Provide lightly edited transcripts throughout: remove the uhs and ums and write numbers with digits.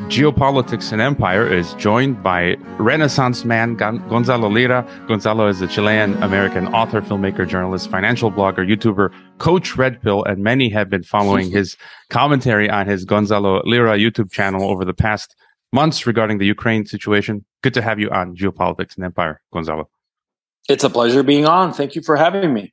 Geopolitics and Empire is joined by Renaissance man Gonzalo Lira. Gonzalo is a Chilean-American author, filmmaker, journalist, financial blogger, YouTuber, coach Red Pill, and many have been following his commentary on his Gonzalo Lira YouTube channel over the past months regarding the Ukraine situation. Good to have you on Geopolitics and Empire, Gonzalo. It's a pleasure being on. Thank you for having me.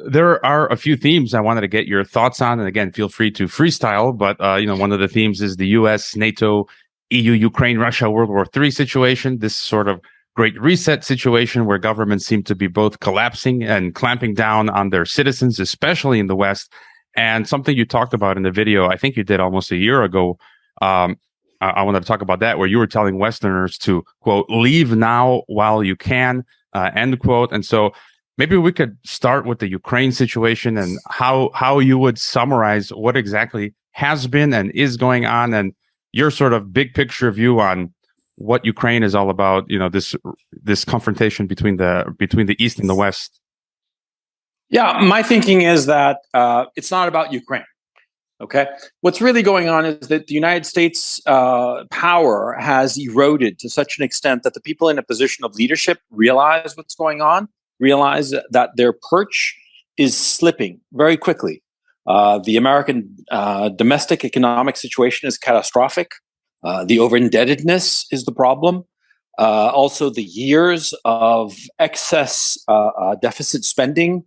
There are a few themes I wanted to get your thoughts on, and again, feel free to freestyle. But one of the themes is the U.S., NATO, EU, Ukraine, Russia, World War III situation. This sort of Great Reset situation where governments seem to be both collapsing and clamping down on their citizens, especially in the West. And something you talked about in the video, I think you did almost a year ago. I wanted to talk about that, where you were telling Westerners to, quote, leave now while you can, end quote. And so maybe we could start with the Ukraine situation and how you would summarize what exactly has been and is going on, and your sort of big picture view on what Ukraine is all about. This confrontation between the East and the West. Yeah, my thinking is that it's not about Ukraine. Okay, what's really going on is that the United States power has eroded to such an extent that the people in a position of leadership realize what's going on. Realize that their perch is slipping very quickly. The American domestic economic situation is catastrophic. The over-indebtedness is the problem. Also, the years of excess deficit spending.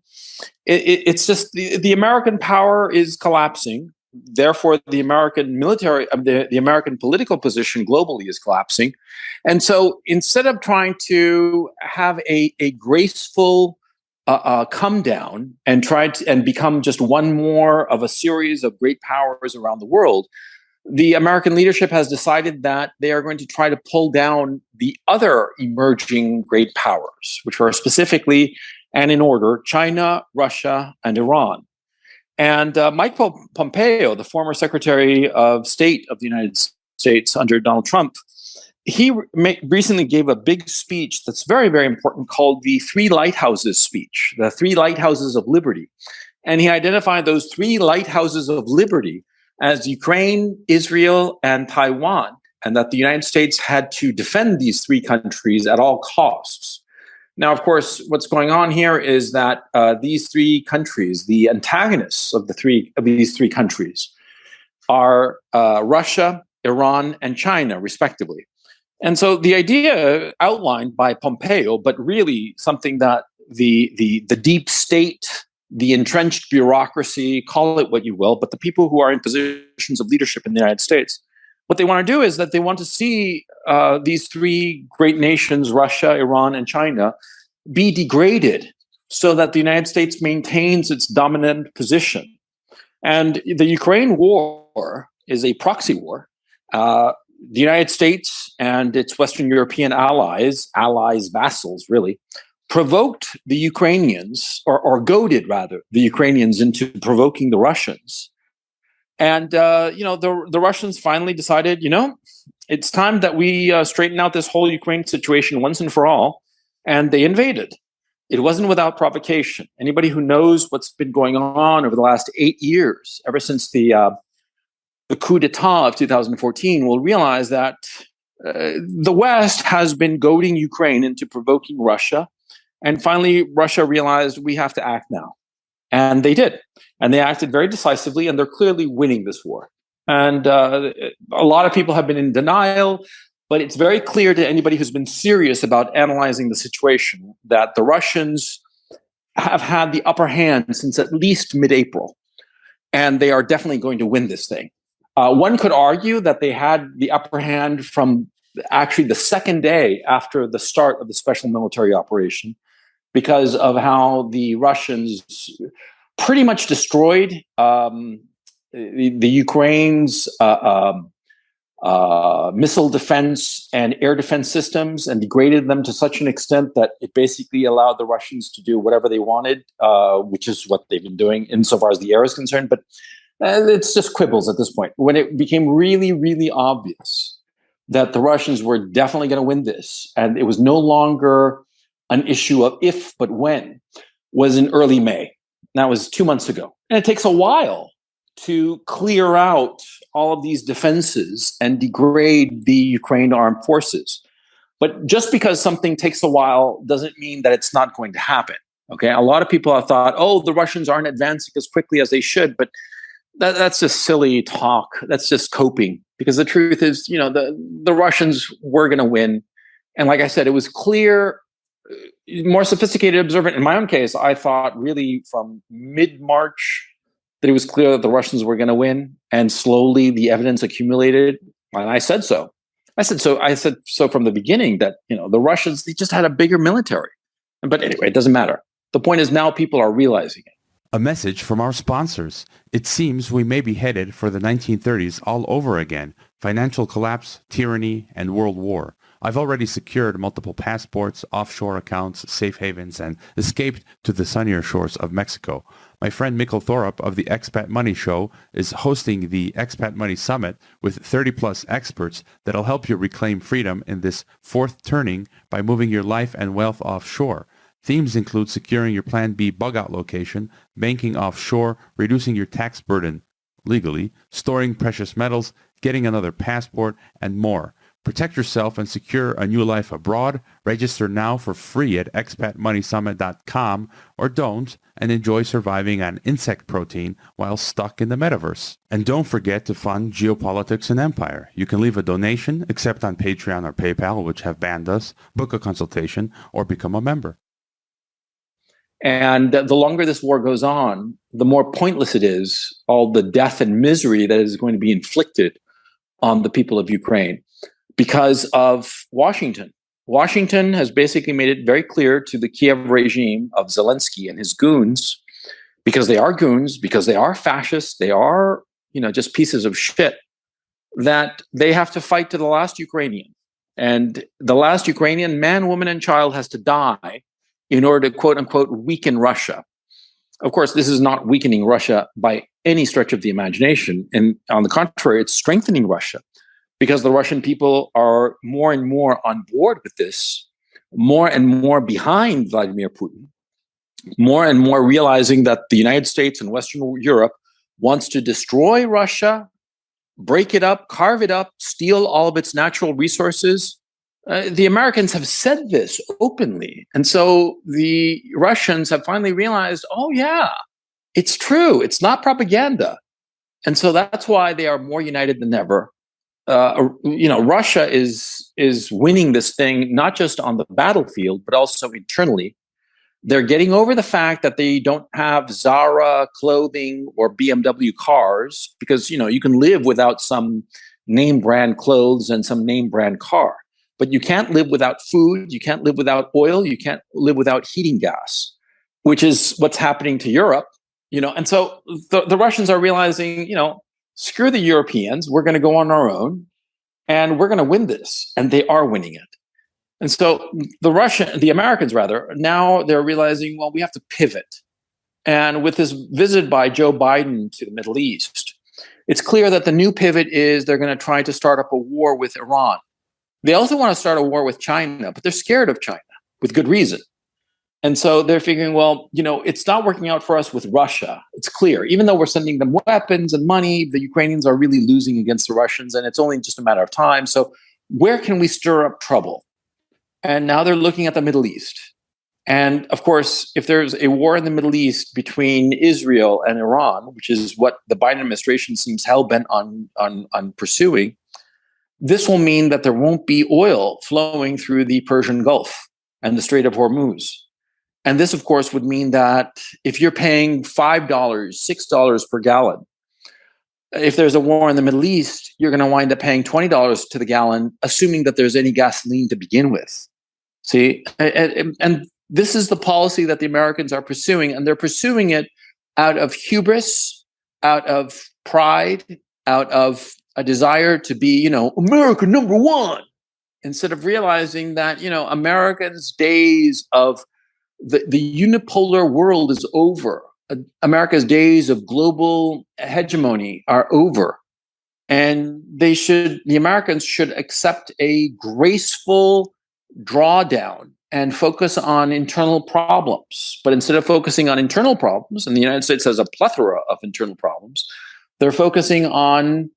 It's just the American power is collapsing. Therefore, the American military, the American political position globally is collapsing. And so instead of trying to have a graceful come down and try to and become just one more of a series of great powers around the world, the American leadership has decided that they are going to try to pull down the other emerging great powers, which are specifically and in order China, Russia, and Iran. And Mike Pompeo, the former Secretary of State of the United States under Donald Trump, he recently gave a big speech that's very, very important called the Three Lighthouses speech, the Three Lighthouses of Liberty. And he identified those three lighthouses of liberty as Ukraine, Israel, and Taiwan, and that the United States had to defend these three countries at all costs. Now, of course, what's going on here is that these three countries, the antagonists of these three countries, are Russia, Iran, and China, respectively. And so the idea outlined by Pompeo, but really something that the deep state, the entrenched bureaucracy, call it what you will, but the people who are in positions of leadership in the United States, what they want to do is that they want to see these three great nations, Russia, Iran, and China, be degraded so that the United States maintains its dominant position. And the Ukraine war is a proxy war. The United States and its Western European allies, vassals really, provoked the Ukrainians, or goaded rather, the Ukrainians into provoking the Russians. And, the Russians finally decided, it's time that we straighten out this whole Ukraine situation once and for all. And they invaded. It wasn't without provocation. Anybody who knows what's been going on over the last 8 years, ever since the coup d'etat of 2014, will realize that the West has been goading Ukraine into provoking Russia. And finally, Russia realized we have to act now. And they did. And they acted very decisively, and they're clearly winning this war. And a lot of people have been in denial, but it's very clear to anybody who's been serious about analyzing the situation that the Russians have had the upper hand since at least mid-April, and they are definitely going to win this thing. One could argue that they had the upper hand from actually the second day after the start of the special military operation, because of how the Russians pretty much destroyed the Ukraine's missile defense and air defense systems and degraded them to such an extent that it basically allowed the Russians to do whatever they wanted, which is what they've been doing insofar as the air is concerned. But it's just quibbles at this point. When it became really, really obvious that the Russians were definitely going to win this, and it was no longer an issue of if, but when, was in early May. That was 2 months ago. And it takes a while to clear out all of these defenses and degrade the Ukraine armed forces. But just because something takes a while doesn't mean that it's not going to happen. Okay, a lot of people have thought, oh, the Russians aren't advancing as quickly as they should, but that's just silly talk. That's just coping. Because the truth is, the Russians were going to win, and like I said, it was clear. More sophisticated observant. In my own case, I thought really from mid-March that it was clear that the Russians were going to win, and slowly the evidence accumulated, and I said so. I said so from the beginning that the Russians, they just had a bigger military. But anyway, it doesn't matter. The point is now people are realizing it. A message from our sponsors. It seems we may be headed for the 1930s all over again. Financial collapse, tyranny, and world war. I've already secured multiple passports, offshore accounts, safe havens, and escaped to the sunnier shores of Mexico. My friend Mikkel Thorup of the Expat Money Show is hosting the Expat Money Summit with 30-plus experts that'll help you reclaim freedom in this fourth turning by moving your life and wealth offshore. Themes include securing your Plan B bug-out location, banking offshore, reducing your tax burden legally, storing precious metals, getting another passport, and more. Protect yourself and secure a new life abroad. Register now for free at expatmoneysummit.com, or don't and enjoy surviving on insect protein while stuck in the metaverse. And don't forget to fund Geopolitics and Empire. You can leave a donation, except on Patreon or PayPal, which have banned us, book a consultation, or become a member. And the longer this war goes on, the more pointless it is, all the death and misery that is going to be inflicted on the people of Ukraine. Because of Washington. Washington has basically made it very clear to the Kiev regime of Zelensky and his goons, because they are goons, because they are fascists, they are, just pieces of shit, that they have to fight to the last Ukrainian. And the last Ukrainian man, woman, and child has to die in order to, quote unquote, weaken Russia. Of course, this is not weakening Russia by any stretch of the imagination. And on the contrary, it's strengthening Russia. Because the Russian people are more and more on board with this, more and more behind Vladimir Putin, more and more realizing that the United States and Western Europe wants to destroy Russia, break it up, carve it up, steal all of its natural resources. The Americans have said this openly. And so the Russians have finally realized, oh yeah, it's true. It's not propaganda. And so that's why they are more united than ever. Russia is winning this thing, not just on the battlefield, but also internally. They're getting over the fact that they don't have Zara clothing or BMW cars, because, you can live without some name brand clothes and some name brand car, but you can't live without food. You can't live without oil. You can't live without heating gas, which is what's happening to Europe, and so the Russians are realizing, screw the Europeans, we're going to go on our own and we're going to win this. And they are winning it. And so the Americans rather, now they're realizing, well, we have to pivot. And with this visit by Joe Biden to the Middle East, it's clear that the new pivot is they're going to try to start up a war with Iran. They also want to start a war with China, but they're scared of China with good reason. And so they're figuring, well, it's not working out for us with Russia. It's clear. Even though we're sending them weapons and money, the Ukrainians are really losing against the Russians, and it's only just a matter of time. So where can we stir up trouble? And now they're looking at the Middle East. And of course, if there's a war in the Middle East between Israel and Iran, which is what the Biden administration seems hell-bent on pursuing, this will mean that there won't be oil flowing through the Persian Gulf and the Strait of Hormuz. And this, of course, would mean that if you're paying $5, $6 per gallon, if there's a war in the Middle East, you're going to wind up paying $20 to the gallon, assuming that there's any gasoline to begin with. See, and this is the policy that the Americans are pursuing, and they're pursuing it out of hubris, out of pride, out of a desire to be, America number one, instead of realizing that, Americans' days of the unipolar world is over. America's days of global hegemony are over. And the Americans should accept a graceful drawdown and focus on internal problems. But instead of focusing on internal problems, and the United States has a plethora of internal problems, They're focusing on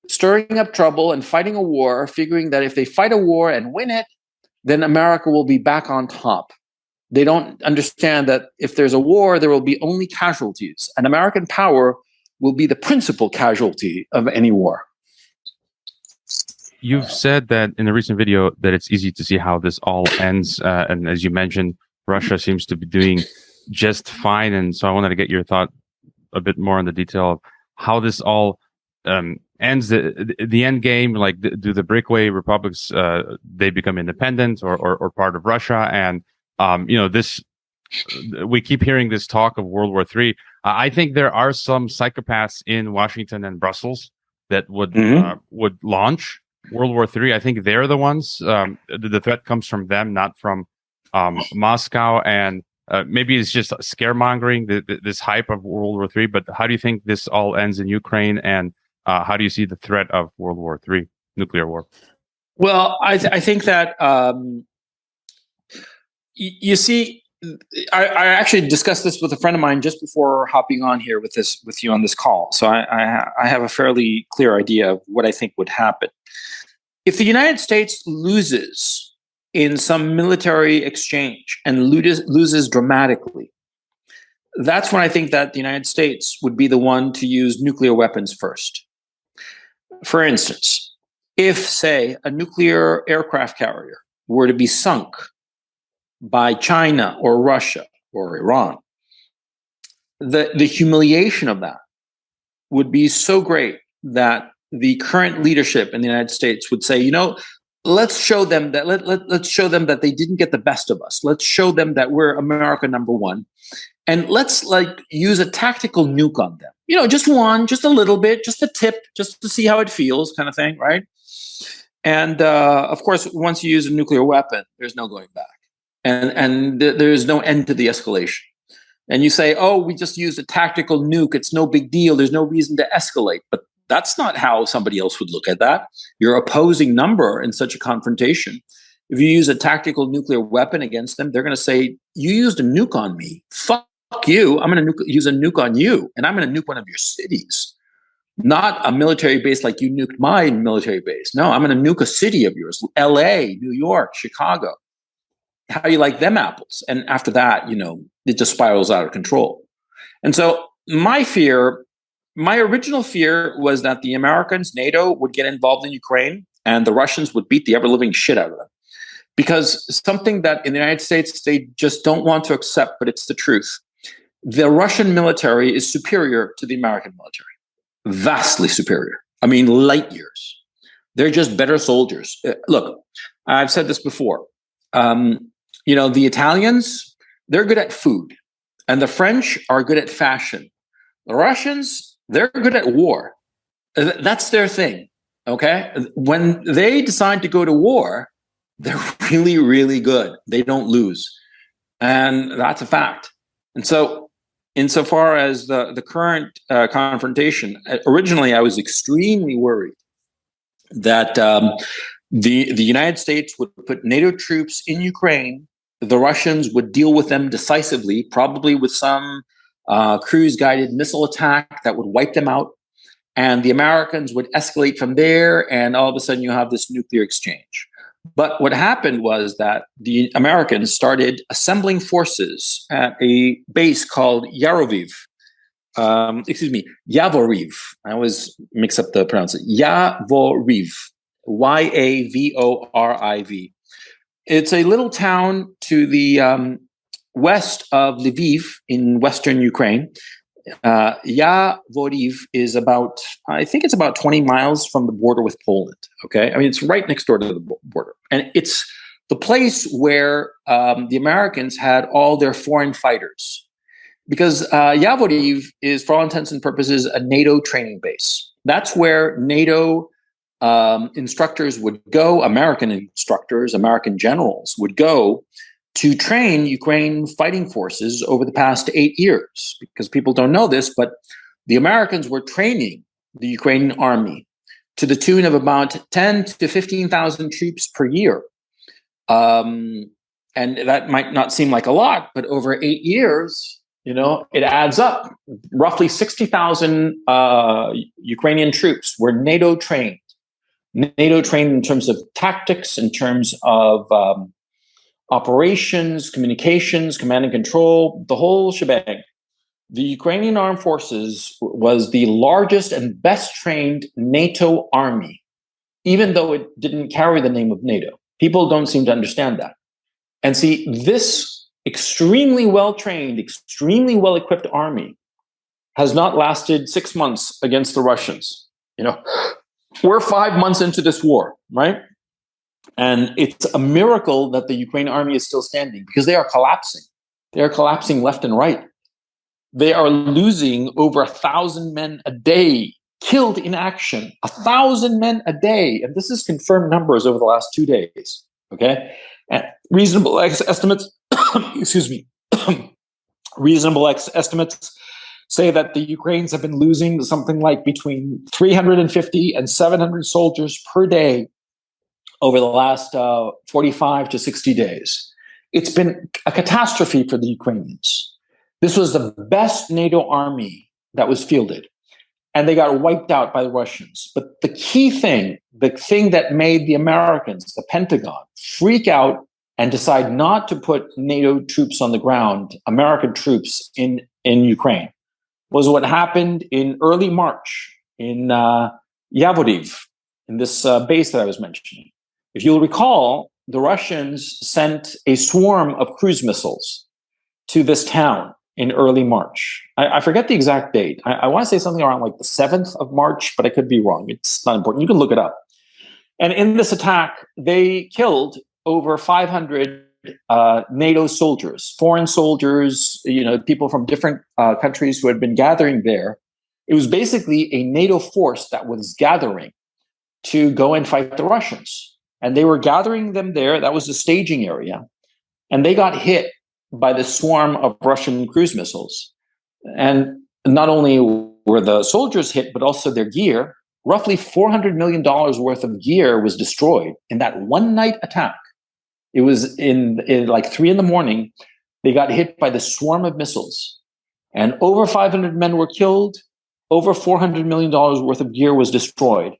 stirring up trouble and fighting a war, figuring that if they fight a war and win it, then America will be back on top. They don't understand that if there's a war, there will be only casualties, and American power will be the principal casualty of any war. You've said that in a recent video that it's easy to see how this all ends. And as you mentioned, Russia seems to be doing just fine. And so I wanted to get your thought a bit more on the detail of how this all ends. The end game, like do the breakaway republics, they become independent or part of Russia? And, this, we keep hearing this talk of World War III. I think there are some psychopaths in Washington and Brussels that would launch World War III. I think they're the ones. The threat comes from them, not from Moscow. And maybe it's just scaremongering, this hype of World War III. But how do you think this all ends in Ukraine? And how do you see the threat of World War III, nuclear war? Well, I think that you see, I actually discussed this with a friend of mine just before hopping on here with you on this call. So I have a fairly clear idea of what I think would happen. If the United States loses in some military exchange and loses dramatically, that's when I think that the United States would be the one to use nuclear weapons first. For instance, if, say, a nuclear aircraft carrier were to be sunk by China or Russia or Iran, the humiliation of that would be so great that the current leadership in the United States would say, let's show them that let's show them that they didn't get the best of us. Let's show them that we're America number one, and let's use a tactical nuke on them. Just one, just a little bit, just a tip, just to see how it feels, kind of thing, right? And of course, once you use a nuclear weapon, there's no going back. And there's no end to the escalation. And you say, oh, we just used a tactical nuke. It's no big deal. There's no reason to escalate. But that's not how somebody else would look at that. Your opposing number in such a confrontation, if you use a tactical nuclear weapon against them, they're going to say, you used a nuke on me. Fuck you. I'm going to use a nuke on you. And I'm going to nuke one of your cities. Not a military base like you nuked my military base. No, I'm going to nuke a city of yours. LA, New York, Chicago. How do you like them apples? And after that, it just spirals out of control. And so my original fear was that the Americans, NATO, would get involved in Ukraine and the Russians would beat the ever-living shit out of them. Because something that in the United States, they just don't want to accept, but it's the truth. The Russian military is superior to the American military. Vastly superior. I mean, light years. They're just better soldiers. Look, I've said this before. The Italians, they're good at food, and the French are good at fashion. The Russians, they're good at war. That's their thing, okay? When they decide to go to war, they're really, really good. They don't lose. And that's a fact. And so insofar as the current confrontation, originally I was extremely worried that the United States would put NATO troops in Ukraine. The Russians would deal with them decisively, probably with some cruise-guided missile attack that would wipe them out. And the Americans would escalate from there, and all of a sudden you have this nuclear exchange. But what happened was that the Americans started assembling forces at a base called Yavoriv. Yavoriv. I always mix up the pronunciation. Yavoriv. Yavoriv. It's a little town to the west of Lviv in western Ukraine. Yavoriv is about 20 miles from the border with Poland. Okay, I mean, it's right next door to the border, and it's the place where the Americans had all their foreign fighters, because Yavoriv is, for all intents and purposes, a NATO training base. That's where NATO instructors would go, American instructors, American generals would go to train Ukraine fighting forces over the past 8 years. Because people don't know this, but the Americans were training the Ukrainian army to the tune of about 10 to 15,000 troops per year. And that might not seem like a lot, but over 8 years, It adds up. Roughly 60,000 Ukrainian troops were NATO trained. NATO trained in terms of tactics, in terms of operations, communications, command and control, the whole shebang. The Ukrainian armed forces was the largest and best trained NATO army, even though it didn't carry the name of NATO. People don't seem to understand that. And see, this extremely well-trained, extremely well-equipped army has not lasted 6 months against the Russians. We're 5 months into this war, right? And it's a miracle that the Ukrainian army is still standing because they are collapsing. They are collapsing left and right. They are losing over 1,000 men a day, killed in action, 1,000 men a day. And this is confirmed numbers over the last 2 days, okay? And reasonable estimates, excuse me, reasonable estimates say that the Ukrainians have been losing something like between 350 and 700 soldiers per day over the last 45 to 60 days. It's been a catastrophe for the Ukrainians. This was the best NATO army that was fielded, and they got wiped out by the Russians. But the key thing, the thing that made the Americans, the Pentagon, freak out and decide not to put NATO troops on the ground, American troops in Ukraine, was what happened in early March in Yavoriv, in this base that I was mentioning. If you'll recall, the Russians sent a swarm of cruise missiles to this town in early March. I forget the exact date. I want to say something around like the 7th of March, but I could be wrong. It's not important. You can look it up. And in this attack, they killed over 500 NATO soldiers, foreign soldiers, people from different countries who had been gathering there. It was basically a NATO force that was gathering to go and fight the Russians. And they were gathering them there. That was the staging area. And they got hit by the swarm of Russian cruise missiles. And not only were the soldiers hit, but also their gear. Roughly $400 million worth of gear was destroyed in that one night attack. It was in like 3 a.m. They got hit by the swarm of missiles. And over 500 men were killed. Over $400 million worth of gear was destroyed.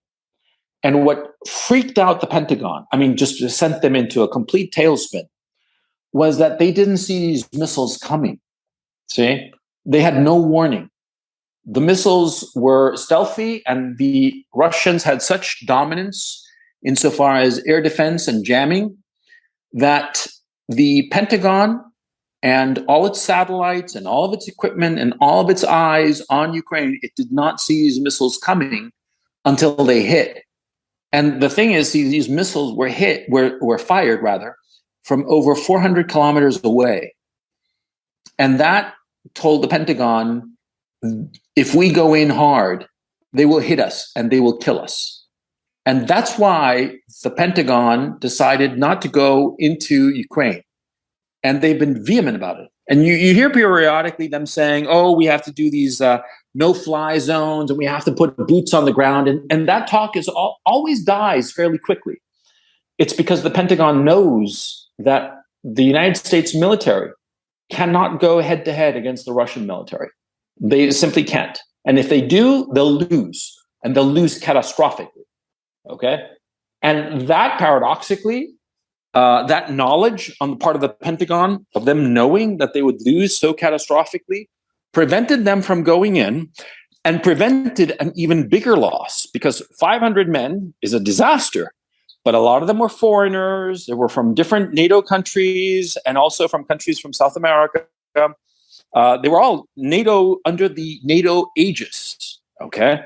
And what freaked out the Pentagon, just sent them into a complete tailspin, was that they didn't see these missiles coming. See? They had no warning. The missiles were stealthy, and the Russians had such dominance insofar as air defense and jamming that the Pentagon and all its satellites and all of its equipment and all of its eyes on Ukraine, it did not see these missiles coming until they hit. And the thing is, these missiles were fired from over 400 kilometers away. And that told the Pentagon, if we go in hard, they will hit us and they will kill us. And that's why the Pentagon decided not to go into Ukraine. And they've been vehement about it. And you hear periodically them saying, we have to do these no-fly zones and we have to put boots on the ground. And that talk always dies fairly quickly. It's because the Pentagon knows that the United States military cannot go head-to-head against the Russian military. They simply can't. And if they do, they'll lose. And they'll lose catastrophically. Okay? And that paradoxically, that knowledge on the part of the Pentagon, of them knowing that they would lose so catastrophically, prevented them from going in and prevented an even bigger loss, because 500 men is a disaster. But a lot of them were foreigners. They were from different NATO countries and also from countries from South America. They were all NATO, under the NATO aegis, okay?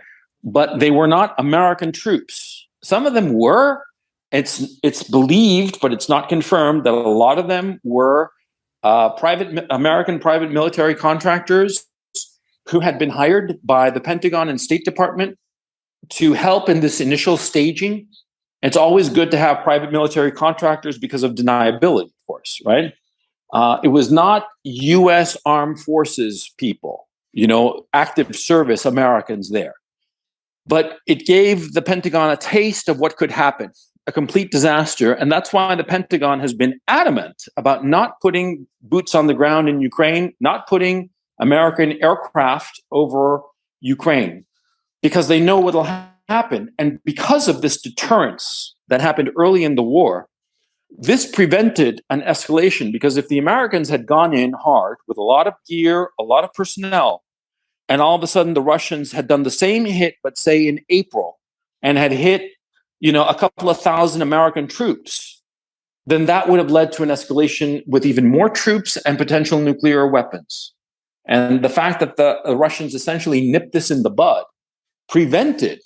But they were not American troops. Some of them were. It's believed, but it's not confirmed, that a lot of them were American private military contractors who had been hired by the Pentagon and State Department to help in this initial staging. It's always good to have private military contractors because of deniability, of course, right? It was not U.S. Armed Forces people, active service Americans there. But it gave the Pentagon a taste of what could happen, a complete disaster. And that's why the Pentagon has been adamant about not putting boots on the ground in Ukraine, not putting American aircraft over Ukraine because they know what will happen. And because of this deterrence that happened early in the war, this prevented an escalation, because if the Americans had gone in hard with a lot of gear, a lot of personnel, and all of a sudden the Russians had done the same hit, but say in April, and had hit, a couple of thousand American troops, then that would have led to an escalation with even more troops and potential nuclear weapons. And the fact that the Russians essentially nipped this in the bud prevented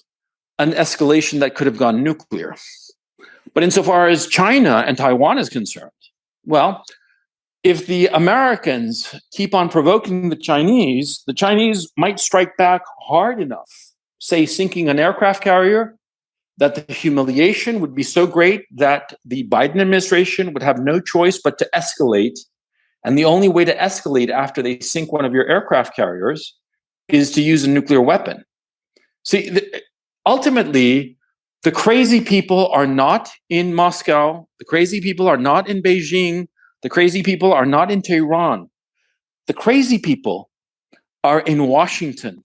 an escalation that could have gone nuclear. But insofar as China and Taiwan is concerned, well, if the Americans keep on provoking the Chinese might strike back hard enough, say sinking an aircraft carrier, that the humiliation would be so great that the Biden administration would have no choice but to escalate. And the only way to escalate after they sink one of your aircraft carriers is to use a nuclear weapon. See, ultimately, the crazy people are not in Moscow. The crazy people are not in Beijing. The crazy people are not in Tehran. The crazy people are in Washington.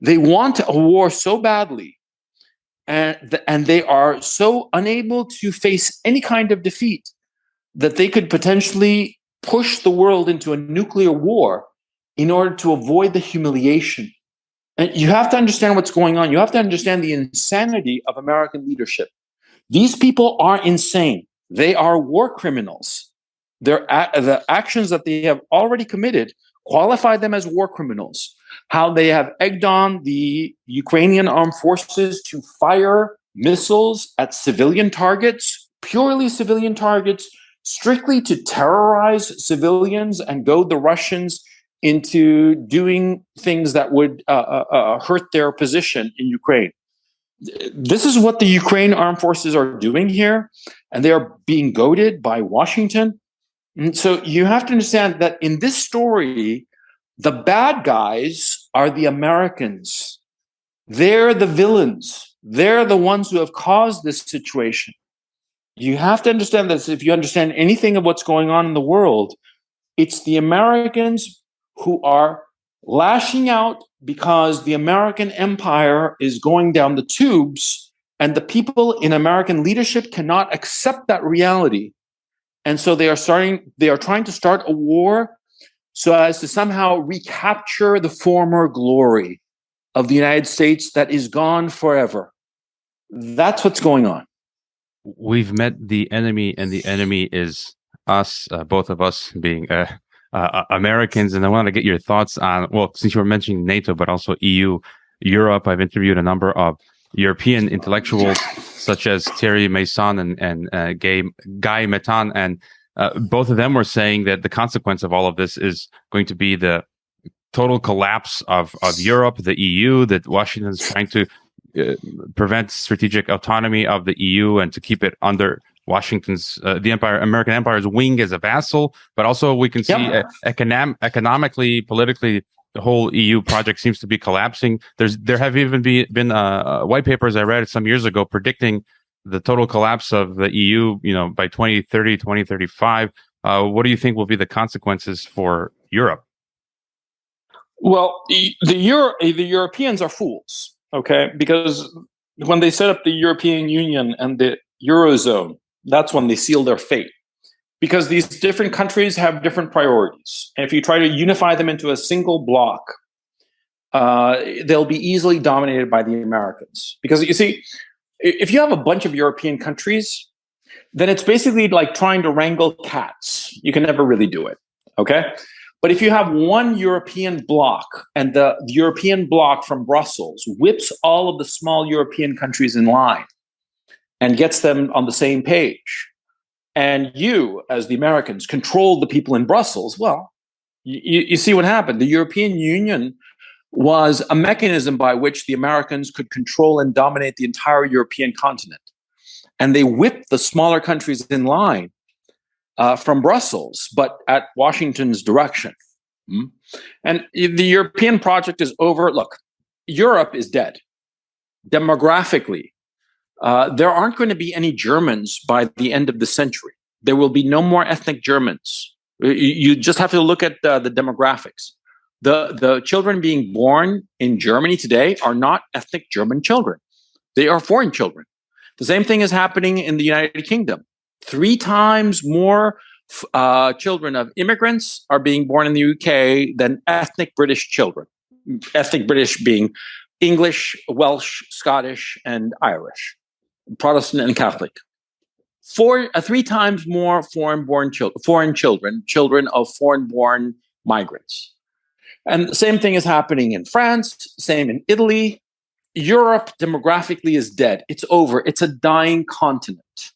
They want a war so badly, and they are so unable to face any kind of defeat that they could potentially push the world into a nuclear war in order to avoid the humiliation. And you have to understand what's going on. You have to understand the insanity of American leadership. These people are insane. They are war criminals. The actions that they have already committed qualify them as war criminals. How they have egged on the Ukrainian armed forces to fire missiles at civilian targets, purely civilian targets, strictly to terrorize civilians and goad the Russians into doing things that would hurt their position in Ukraine. This is what the Ukraine armed forces are doing here, and they are being goaded by Washington. And so you have to understand that in this story, the bad guys are the Americans. They're the villains. They're the ones who have caused this situation. You have to understand that if you understand anything of what's going on in the world, it's the Americans who are lashing out because the American empire is going down the tubes, and the people in American leadership cannot accept that reality. And so they are trying to start a war so as to somehow recapture the former glory of the United States that is gone forever. That's what's going on. We've met the enemy, and the enemy is us, both of us being Americans. And I want to get your thoughts on, well, since you were mentioning NATO, but also EU, Europe. I've interviewed a number of European intellectuals, such as Thierry Meyssan and Guy Metan, and both of them were saying that the consequence of all of this is going to be the total collapse of Europe, the EU, that Washington is trying to prevent strategic autonomy of the EU and to keep it under Washington's, the American empire's wing as a vassal. But also we can see economically, politically, the whole EU project seems to be collapsing. There have even been white papers I read some years ago predicting the total collapse of the EU, by 2030, 2035. What do you think will be the consequences for Europe? Well, the Europeans are fools. Okay, because when they set up the European Union and the Eurozone, that's when they seal their fate. Because these different countries have different priorities. And if you try to unify them into a single bloc, they'll be easily dominated by the Americans. Because you see, if you have a bunch of European countries, then it's basically like trying to wrangle cats. You can never really do it. Okay? But if you have one European bloc, and the European bloc from Brussels whips all of the small European countries in line and gets them on the same page, and you, as the Americans, control the people in Brussels, well, you see what happened. The European Union was a mechanism by which the Americans could control and dominate the entire European continent. And they whipped the smaller countries in line from Brussels, but at Washington's direction. And the European project is over. Look, Europe is dead. Demographically, there aren't going to be any Germans by the end of the century. There will be no more ethnic Germans. You just have to look at the demographics. The children being born in Germany today are not ethnic German children. They are foreign children. The same thing is happening in the United Kingdom. 3 times more children of immigrants are being born in the UK than ethnic British children. Ethnic British being English, Welsh, Scottish, and Irish, Protestant and Catholic. 3 times more foreign children, children of foreign-born migrants. And the same thing is happening in France, same in Italy. Europe demographically is dead. It's over. It's a dying continent.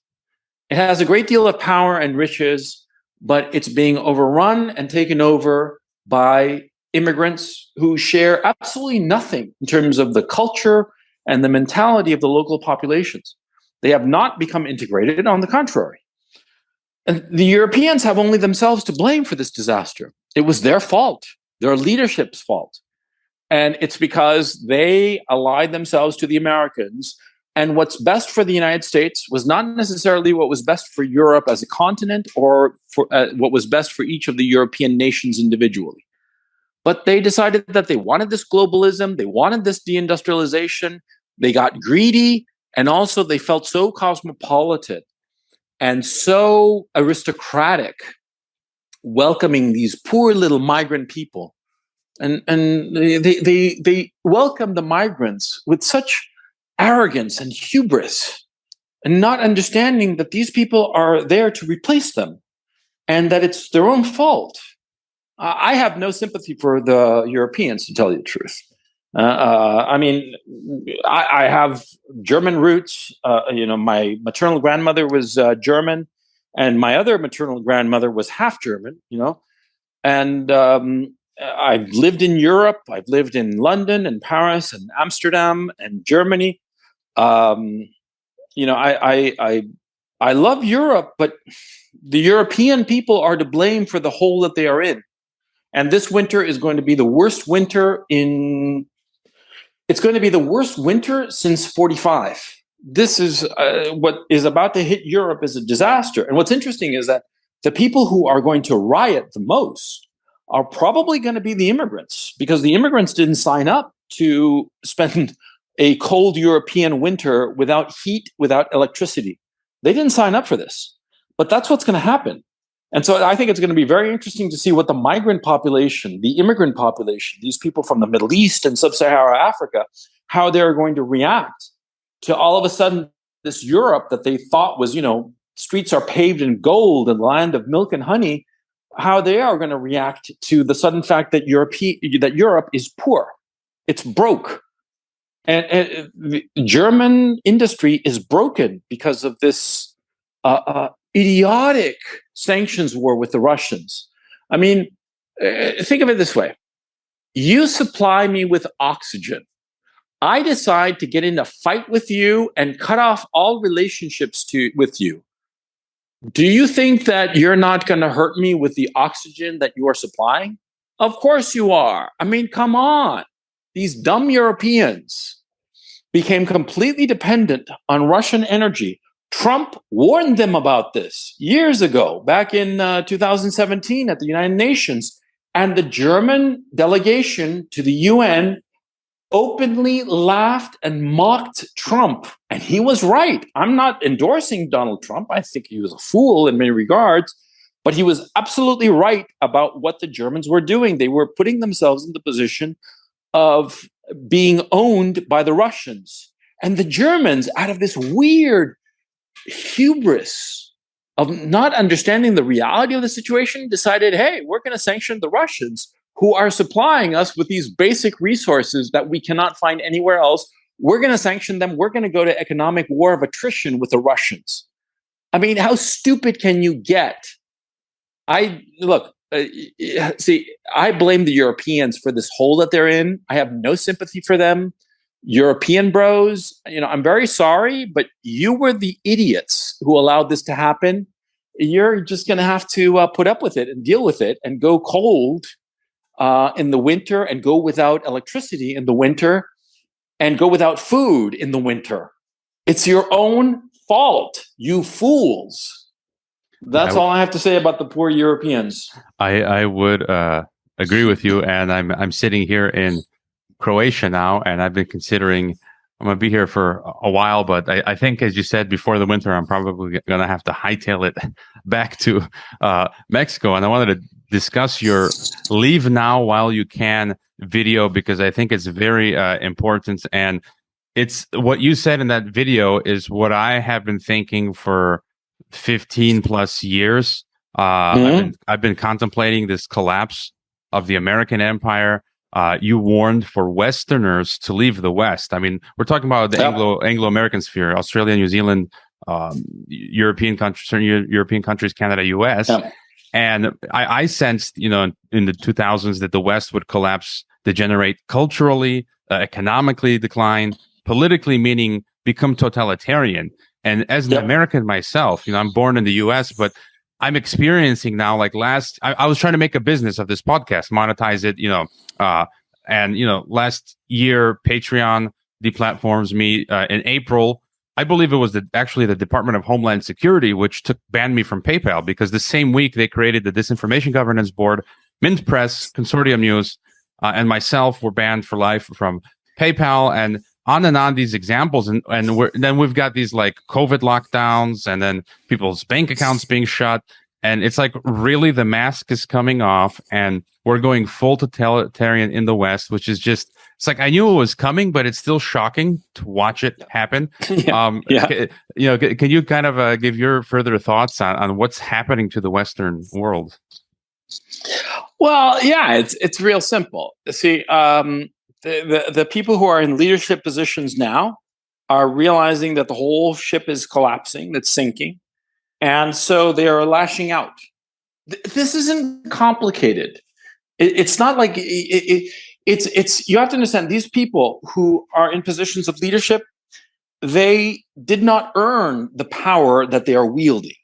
It has a great deal of power and riches, but it's being overrun and taken over by immigrants who share absolutely nothing in terms of the culture and the mentality of the local populations. They have not become integrated, on the contrary. And the Europeans have only themselves to blame for this disaster. It was their fault, their leadership's fault. And it's because they allied themselves to the Americans. And what's best for the United States was not necessarily what was best for Europe as a continent or for what was best for each of the European nations individually. But they decided that they wanted this globalism, they wanted this deindustrialization, they got greedy, and also they felt so cosmopolitan and so aristocratic, welcoming these poor little migrant people. And they welcome the migrants with such arrogance and hubris, and not understanding that these people are there to replace them and that it's their own fault. I have no sympathy for the Europeans, to tell you the truth. I mean, I have German roots. My maternal grandmother was German, and my other maternal grandmother was half German, and I've lived in Europe. I've lived in London and Paris and Amsterdam and Germany. I love Europe, but the European people are to blame for the hole that they are in. And this winter is going to be the worst winter it's going to be the worst winter since 45. This is what is about to hit Europe is a disaster. And what's interesting is that the people who are going to riot the most are probably going to be the immigrants, because the immigrants didn't sign up to spend a cold European winter without heat, without electricity. They didn't sign up for this, but that's what's going to happen. And so I think it's going to be very interesting to see what the migrant population, the immigrant population, these people from the Middle East and Sub-Saharan Africa, how they're going to react to all of a sudden this Europe that they thought was, streets are paved in gold and land of milk and honey, how they are going to react to the sudden fact that Europe is poor. It's broke. And the German industry is broken because of this idiotic sanctions war with the Russians. I mean, think of it this way. You supply me with oxygen. I decide to get in a fight with you and cut off all relationships with you. Do you think that you're not going to hurt me with the oxygen that you are supplying? Of course you are. I mean, come on. These dumb Europeans became completely dependent on Russian energy. Trump warned them about this years ago, back in 2017 at the United Nations. And the German delegation to the UN openly laughed and mocked Trump. And he was right. I'm not endorsing Donald Trump. I think he was a fool in many regards, but he was absolutely right about what the Germans were doing. They were putting themselves in the position of being owned by the Russians. And the Germans, out of this weird hubris of not understanding the reality of the situation, decided, hey, we're going to sanction the Russians who are supplying us with these basic resources that we cannot find anywhere else. We're going to sanction them. We're going to go to economic war of attrition with the Russians. I mean, how stupid can you get? I blame the Europeans for this hole that they're in. I have no sympathy for them. European bros, I'm very sorry, but you were the idiots who allowed this to happen. You're just going to have to put up with it and deal with it and go cold in the winter and go without electricity in the winter and go without food in the winter. It's your own fault, you fools. That's all I have to say about the poor Europeans. I would agree with you. And I'm sitting here in Croatia now, and I've been considering I'm going to be here for a while, but I think, as you said, before the winter, I'm probably going to have to hightail it back to Mexico. And I wanted to discuss your leave now while you can video, because I think it's very important. And it's what you said in that video is what I have been thinking for 15 plus years. I've been contemplating this collapse of the American empire. You warned for Westerners to leave the West. I mean, we're talking about the Anglo-American sphere, Australia, New Zealand, European countries, certain European countries, Canada, US. And I sensed, in the 2000s that the West would collapse, degenerate culturally, economically decline, politically, meaning become totalitarian. And as an American myself, I'm born in the US, but I'm experiencing now, like I was trying to make a business of this podcast, monetize it, last year, Patreon deplatforms me in April. I believe it was actually the Department of Homeland Security, which banned me from PayPal, because the same week they created the Disinformation Governance Board, Mint Press, Consortium News, and myself were banned for life from PayPal, and on these examples. And then we've got these like COVID lockdowns, and then people's bank accounts being shut. And it's like, really, the mask is coming off, and we're going full totalitarian in the West, which is just, it's like, I knew it was coming, but it's still shocking to watch it happen. Can you kind of give your further thoughts on what's happening to the Western world? Well, yeah, it's real simple. See, the people who are in leadership positions now are realizing that the whole ship is collapsing, that's sinking. And so they are lashing out. This isn't complicated. It's not like it's. You have to understand, these people who are in positions of leadership, they did not earn the power that they are wielding.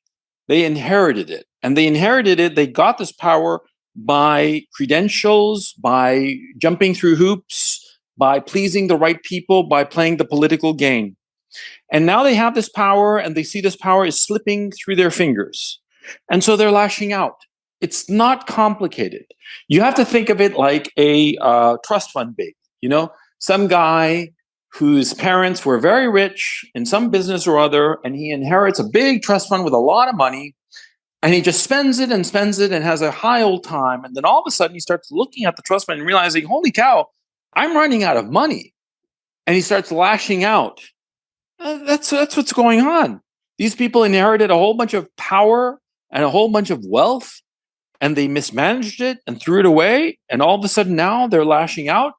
They inherited it, and they got this power by credentials, by jumping through hoops, by pleasing the right people, by playing the political game. And now they have this power, and they see this power is slipping through their fingers. And so they're lashing out. It's not complicated. You have to think of it like a trust fund baby. Some guy whose parents were very rich in some business or other, and he inherits a big trust fund with a lot of money, and he just spends it and has a high old time. And then all of a sudden he starts looking at the trust fund and realizing, holy cow, I'm running out of money. And he starts lashing out. That's what's going on. These people inherited a whole bunch of power and a whole bunch of wealth, and they mismanaged it and threw it away. And all of a sudden now they're lashing out.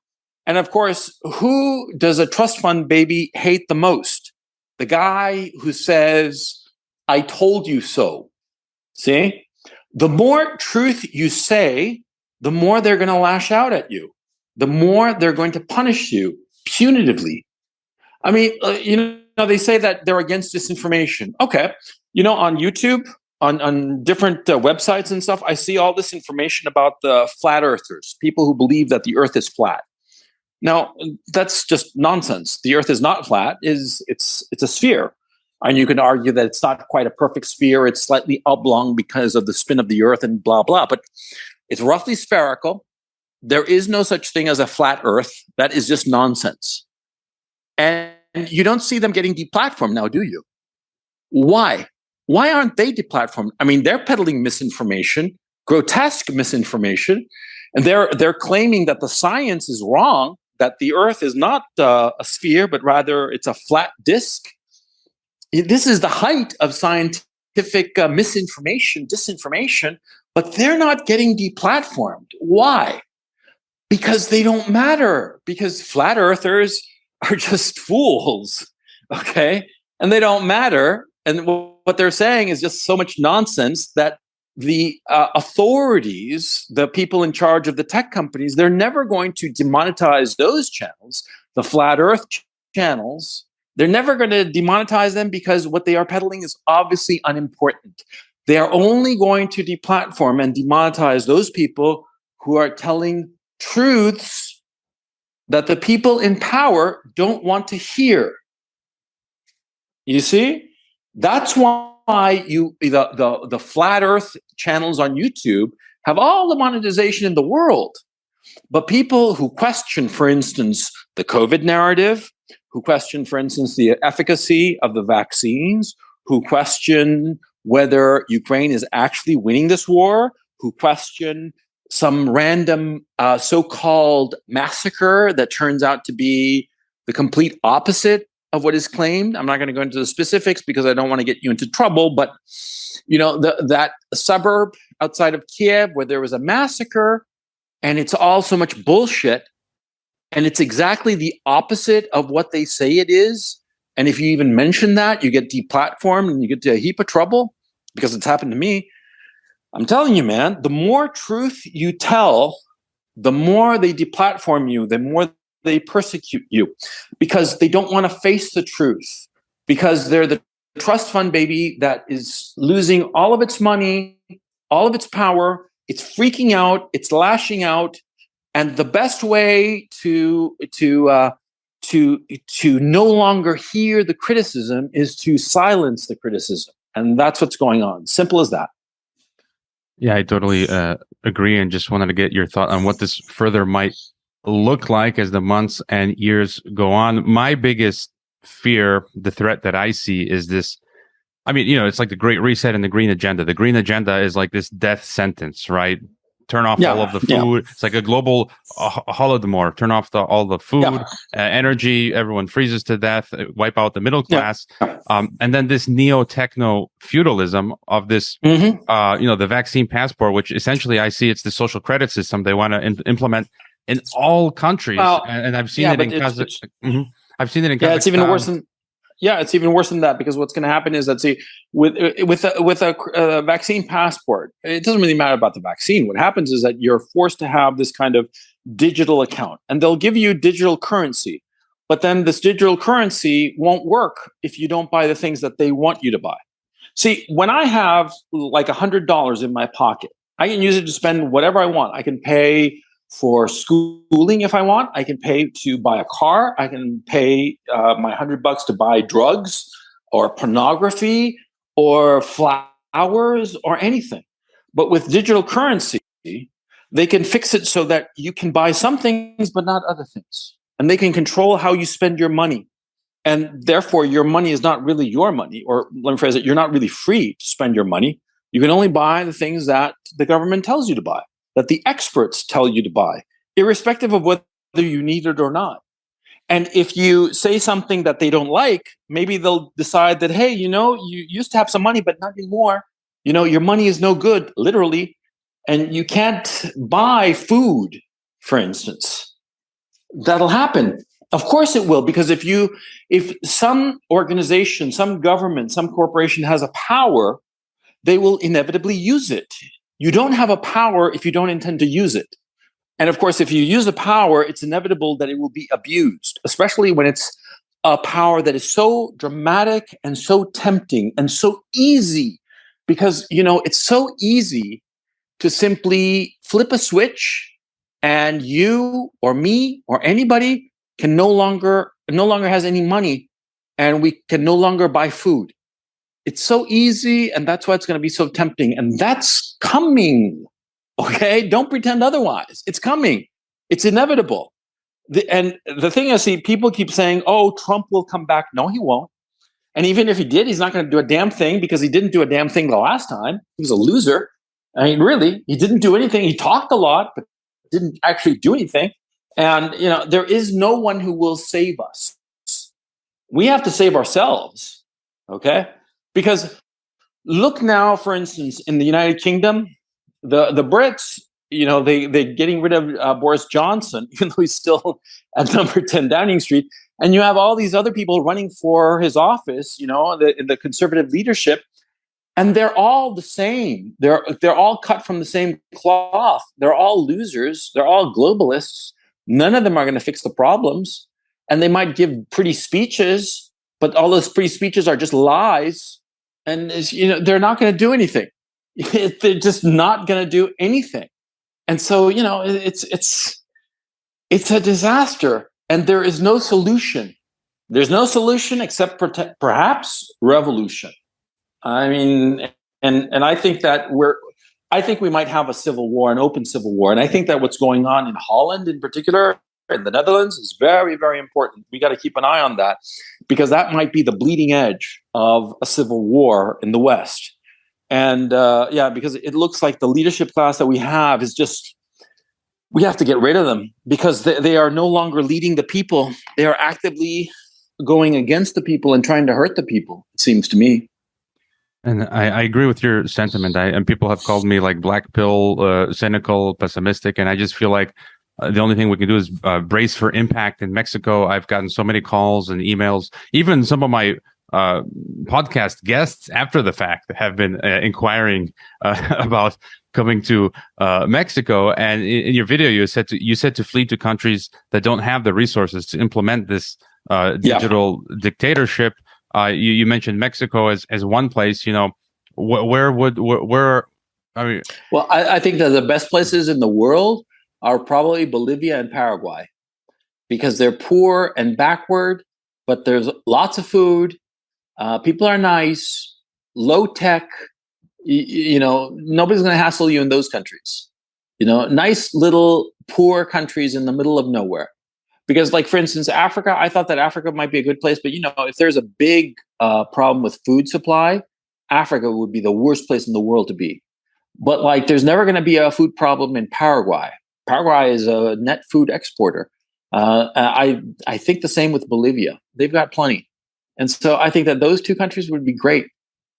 And of course, who does a trust fund baby hate the most? The guy who says, I told you so. See? The more truth you say, the more they're going to lash out at you. The more they're going to punish you punitively. I mean, they say that they're against disinformation. Okay. On YouTube, on different websites and stuff, I see all this information about the flat earthers, people who believe that the earth is flat. Now, that's just nonsense. The earth is not flat. It's a sphere. And you can argue that it's not quite a perfect sphere. It's slightly oblong because of the spin of the earth and blah, blah. But it's roughly spherical. There is no such thing as a flat earth. That is just nonsense. And you don't see them getting deplatformed now, do you? Why? Why aren't they deplatformed? I mean, they're peddling misinformation, grotesque misinformation, and they're claiming that the science is wrong, that the earth is not a sphere, but rather it's a flat disk. This is the height of scientific misinformation, disinformation, but they're not getting deplatformed. Why? Because they don't matter, because flat earthers are just fools, okay? And they don't matter. And what they're saying is just so much nonsense that the authorities, the people in charge of the tech companies, they're never going to demonetize those channels, the flat earth channels. They're never going to demonetize them because what they are peddling is obviously unimportant. They are only going to deplatform and demonetize those people who are telling truths that the people in power don't want to hear. You see? That's why the flat earth channels on YouTube have all the monetization in the world. But people who question, for instance, the COVID narrative, who question, for instance, the efficacy of the vaccines, who question whether Ukraine is actually winning this war, who question some random so-called massacre that turns out to be the complete opposite of what is claimed. I'm not going to go into the specifics because I don't want to get you into trouble, but that suburb outside of Kiev where there was a massacre, and it's all so much bullshit, and it's exactly the opposite of what they say it is. And if you even mention that, you get deplatformed and you get into a heap of trouble, because it's happened to me. I'm telling you, man, the more truth you tell, the more they deplatform you, the more they persecute you, because they don't want to face the truth, because they're the trust fund baby that is losing all of its money, all of its power. It's freaking out. It's lashing out, and the best way to no longer hear the criticism is to silence the criticism, and that's what's going on. Simple as that. Yeah, I totally agree, and just wanted to get your thought on what this further might look like as the months and years go on. My biggest fear, the threat that I see, is this. I mean, it's like the Great Reset and the Green Agenda. The Green Agenda is like this death sentence, right? Turn off all of the food. Yeah. It's like a global Holodomor. Turn off all the food, energy. Everyone freezes to death. Wipe out the middle class. Yeah. And then this neo-techno feudalism of this, the vaccine passport, which essentially I see it's the social credit system they want to implement in all countries. Well, and I've seen it in Kazakhstan. I've seen it in Kazakhstan. Yeah, it's even worse than. Yeah, it's even worse than that, because what's going to happen is that, see, with a vaccine passport, it doesn't really matter about the vaccine. What happens is that you're forced to have this kind of digital account, and they'll give you digital currency, but then this digital currency won't work if you don't buy the things that they want you to buy. See, when I have like $100 in my pocket, I can use it to spend whatever I want. I can pay for schooling if I want. I can pay to buy a car. I can pay my $100 to buy drugs or pornography or flowers or anything. But with digital currency, they can fix it so that you can buy some things but not other things. And they can control how you spend your money. And therefore, your money is not really your money. Or let me phrase it, you're not really free to spend your money. You can only buy the things that the government tells you to buy, that the experts tell you to buy, irrespective of whether you need it or not. And if you say something that they don't like, maybe they'll decide that, hey, you used to have some money, but not anymore. Your money is no good, literally, and you can't buy food, for instance. That'll happen. Of course it will, because if some organization, some government, some corporation has a power, they will inevitably use it. You don't have a power if you don't intend to use it. And of course, if you use a power, it's inevitable that it will be abused, especially when it's a power that is so dramatic and so tempting and so easy, because, it's so easy to simply flip a switch and you or me or anybody can no longer has any money, and we can no longer buy food. It's so easy, and that's why it's going to be so tempting. And that's coming, okay? Don't pretend otherwise. It's coming. It's inevitable. And the thing is, see, people keep saying, oh, Trump will come back. No, he won't. And even if he did, he's not going to do a damn thing, because he didn't do a damn thing the last time. He was a loser. I mean, really, he didn't do anything. He talked a lot, but didn't actually do anything. And, there is no one who will save us. We have to save ourselves, okay? Because look now, for instance, in the United Kingdom, the Brits, they're getting rid of Boris Johnson, even though he's still at number 10 Downing Street. And you have all these other people running for his office, the conservative leadership, and they're all the same. They're all cut from the same cloth. They're all losers. They're all globalists. None of them are going to fix the problems. And they might give pretty speeches, but all those pretty speeches are just lies. And they're not going to do anything. They're just not going to do anything. And so, it's a disaster, and there is no solution. There's no solution except perhaps revolution. I mean, and I think that I think we might have a civil war, an open civil war. And I think that what's going on in Holland in particular, in the Netherlands, is very, very important. We got to keep an eye on that, because that might be the bleeding edge of a civil war in the West. And because it looks like the leadership class that we have is just, we have to get rid of them, because they are no longer leading the people. They are actively going against the people and trying to hurt the people, it seems to me. And I agree with your sentiment. And people have called me like black pill, cynical, pessimistic, and I just feel like the only thing we can do is brace for impact. In Mexico, I've gotten so many calls and emails. Even some of my podcast guests after the fact have been inquiring about coming to Mexico. And in your video, you said to flee to countries that don't have the resources to implement this digital dictatorship. You mentioned Mexico as one place. Where I mean? Well, I think that the best places in the world are probably Bolivia and Paraguay, because they're poor and backward, but there's lots of food. People are nice, low tech. Nobody's going to hassle you in those countries. Nice little poor countries in the middle of nowhere. Because, like, for instance, Africa, I thought that Africa might be a good place, but if there's a big problem with food supply, Africa would be the worst place in the world to be. But like, there's never going to be a food problem in Paraguay. Paraguay is a net food exporter. I think the same with Bolivia. They've got plenty. And so I think that those two countries would be great.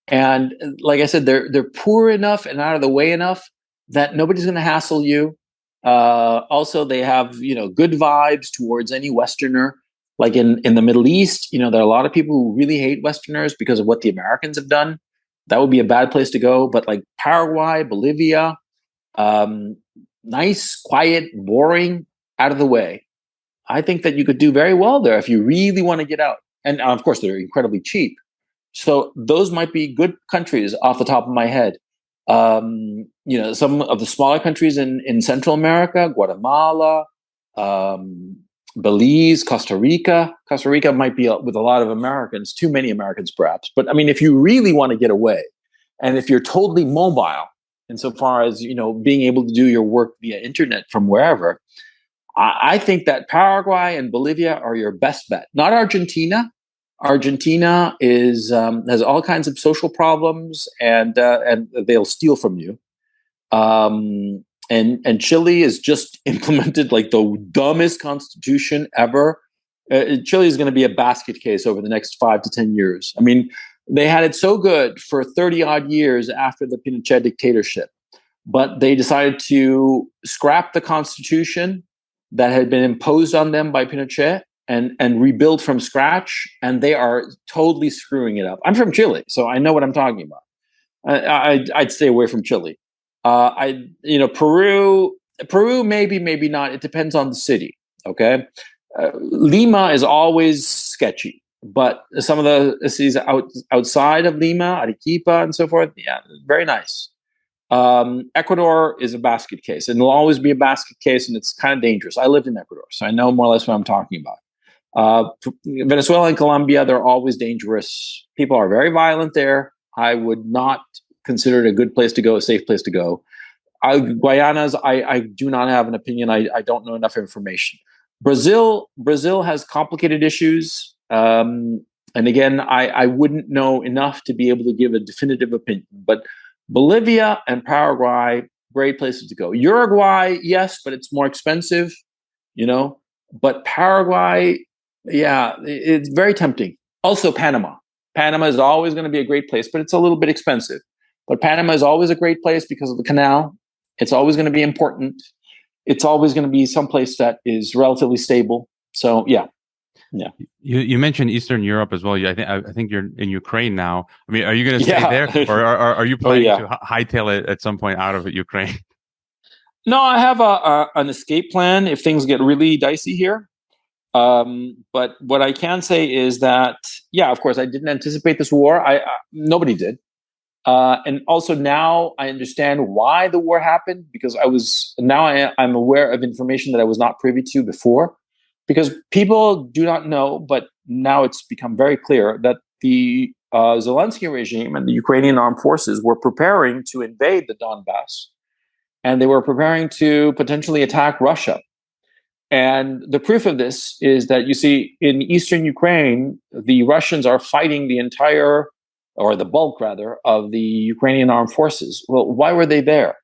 And like I said, they're poor enough and out of the way enough that nobody's going to hassle you. Also, they have good vibes towards any Westerner. Like in the Middle East, there are a lot of people who really hate Westerners because of what the Americans have done. That would be a bad place to go. But like Paraguay, Bolivia, nice, quiet, boring, out of the way. I think that you could do very well there if you really want to get out. And of course, they're incredibly cheap. So those might be good countries off the top of my head. Some of the smaller countries in Central America, Guatemala, Belize, Costa Rica. Costa Rica might be with a lot of Americans, too many Americans perhaps. But I mean, if you really want to get away, and if you're totally mobile, insofar as being able to do your work via internet from wherever, I think that Paraguay and Bolivia are your best bet. Not Argentina. Argentina has all kinds of social problems, and they'll steal from you. And Chile has just implemented like the dumbest constitution ever. Chile is going to be a basket case over the next 5 to 10 years. I mean, they had it so good for 30 odd years after the Pinochet dictatorship, but they decided to scrap the constitution that had been imposed on them by Pinochet and rebuild from scratch. And they are totally screwing it up. I'm from Chile, so I know what I'm talking about. I'd stay away from Chile. Peru, maybe not. It depends on the city. Okay. Lima is always sketchy, but some of the cities outside of Lima, Arequipa and so forth, yeah, very nice. Ecuador is a basket case, and it'll always be a basket case, and it's kind of dangerous. I lived in Ecuador, so I know more or less what I'm talking about. Venezuela and Colombia, they're always dangerous. People are very violent there. I would not consider it a good place to go, a safe place to go. Guyanas, I do not have an opinion. I don't know enough information. Brazil has complicated issues. And again, I wouldn't know enough to be able to give a definitive opinion. But Bolivia and Paraguay, great places to go. Uruguay, yes, but it's more expensive, But Paraguay, yeah, it's very tempting. Also, Panama. Panama is always going to be a great place, but it's a little bit expensive. But Panama is always a great place because of the canal. It's always going to be important. It's always going to be someplace that is relatively stable. So, yeah. You mentioned Eastern Europe as well. I think you're in Ukraine now. I mean, are you going to stay there, or are you planning to hightail it at some point out of Ukraine? No, I have an escape plan if things get really dicey here. But what I can say is that, yeah, of course, I didn't anticipate this war. Nobody did. And also now I understand why the war happened, because I'm aware of information that I was not privy to before, because people do not know, but now it's become very clear that the Zelensky regime and the Ukrainian armed forces were preparing to invade the Donbass, and they were preparing to potentially attack Russia. And the proof of this is that you see in eastern Ukraine, the Russians are fighting the entire, or the bulk rather, of the Ukrainian armed forces. Well, why were they there?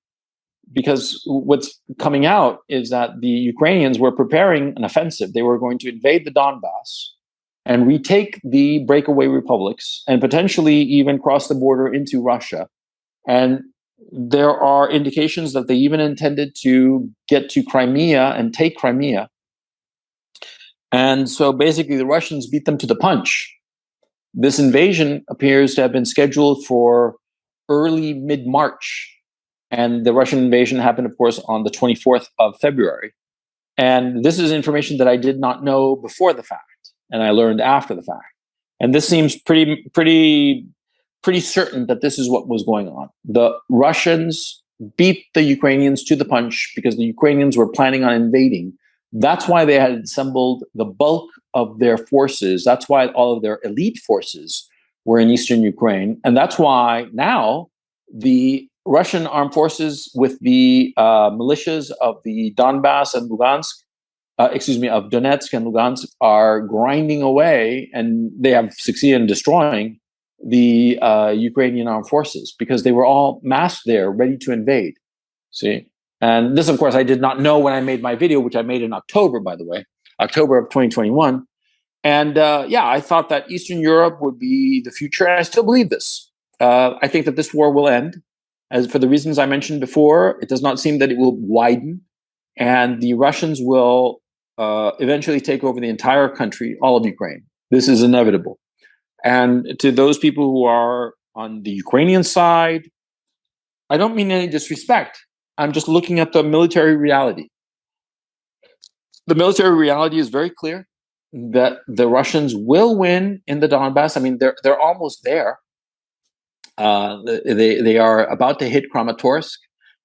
Because what's coming out is that the Ukrainians were preparing an offensive. They were going to invade the Donbass and retake the breakaway republics and potentially even cross the border into Russia. And there are indications that they even intended to get to Crimea and take Crimea. And so basically the Russians beat them to the punch. This invasion appears to have been scheduled for early mid-March. And the Russian invasion happened, of course, on the 24th of February. And this is information that I did not know before the fact, and I learned after the fact. And this seems pretty certain that this is what was going on. The Russians beat the Ukrainians to the punch because the Ukrainians were planning on invading. That's why they had assembled the bulk of their forces. That's why all of their elite forces were in eastern Ukraine. And that's why now the Russian armed forces with the militias of the Donbass and Lugansk, of Donetsk and Lugansk, are grinding away, and they have succeeded in destroying the Ukrainian armed forces because they were all massed there, ready to invade. See? And this, of course, I did not know when I made my video, which I made in October, by the way, October of 2021. And I thought that Eastern Europe would be the future, and I still believe this. I think that this war will end. As for the reasons I mentioned before, it does not seem that it will widen, and the Russians will eventually take over the entire country, all of Ukraine. This is inevitable. And to those people who are on the Ukrainian side, I don't mean any disrespect. I'm just looking at the military reality. The military reality is very clear that the Russians will win in the Donbass. I mean, they're almost there. They are about to hit Kramatorsk,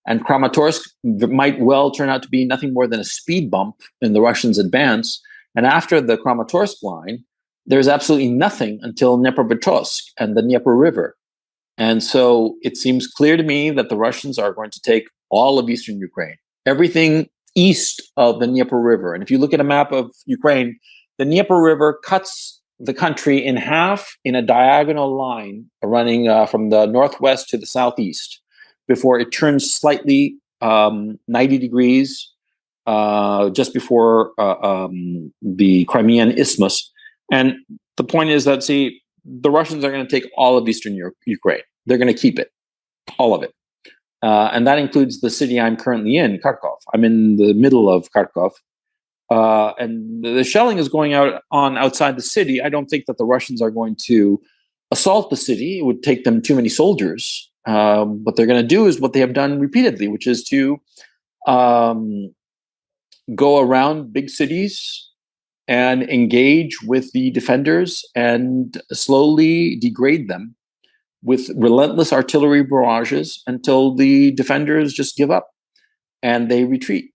and Kramatorsk might well turn out to be nothing more than a speed bump in the Russians' advance. And after the Kramatorsk line, there's absolutely nothing until Dnepropetrovsk and the Dnieper River. And so it seems clear to me that the Russians are going to take all of eastern Ukraine, everything east of the Dnieper River. And if you look at a map of Ukraine, the Dnieper River cuts the country in half in a diagonal line running from the northwest to the southeast before it turns slightly 90 degrees just before the Crimean Isthmus. And the point is that, see, the Russians are going to take all of eastern Ukraine. They're going to keep it, all of it. And that includes the city I'm currently in, Kharkov. I'm in the middle of Kharkov. And the shelling is going on outside the city. I don't think that the Russians are going to assault the city. It would take them too many soldiers. What they're going to do is what they have done repeatedly, which is to go around big cities and engage with the defenders and slowly degrade them with relentless artillery barrages until the defenders just give up and they retreat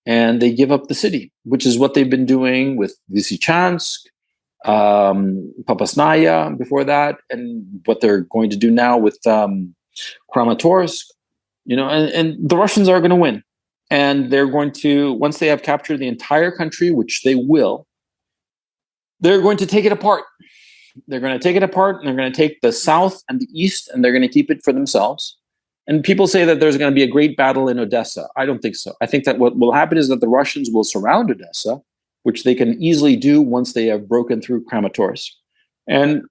and they give up the city, which is what they've been doing with Lysychansk, Popasnaya before that, and what they're going to do now with Kramatorsk. And the Russians are going to win. And they're going to, once they have captured the entire country, which they will, they're going to take it apart. They're going to take it apart, and they're going to take the south and the east, and they're going to keep it for themselves. And people say that there's going to be a great battle in Odessa. I don't think so. I think that what will happen is that the Russians will surround Odessa, which they can easily do once they have broken through Kramatorsk. And